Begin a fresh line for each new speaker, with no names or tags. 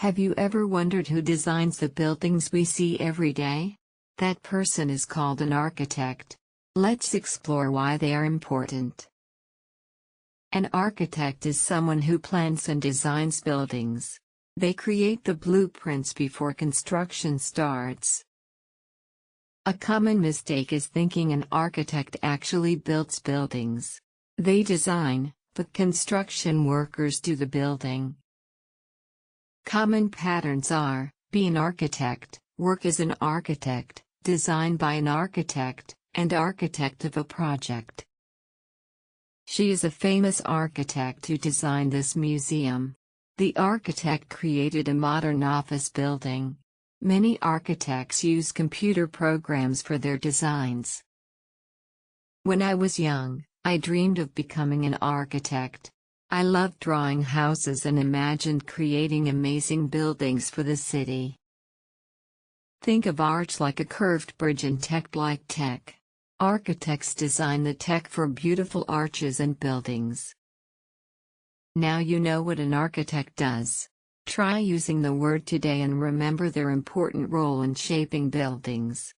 Have you ever wondered who designs the buildings we see every day? That person is called an architect. Let's explore why they are important. An architect is someone who plans and designs buildings. They create the blueprints before construction starts. A common mistake is thinking an architect actually builds buildings. They design, but construction workers do the building. Common patterns are: be an architect, work as an architect, design by an architect, and architect of a project. She is a famous architect who designed this museum. The architect created a modern office building. Many architects use computer programs for their designs. When I was young, I dreamed of becoming an architect. I loved drawing houses and imagined creating amazing buildings for the city. Think of arch like a curved bridge and tech like tech. Architects design the tech for beautiful arches and buildings. Now you know what an architect does. Try using the word today and remember their important role in shaping buildings.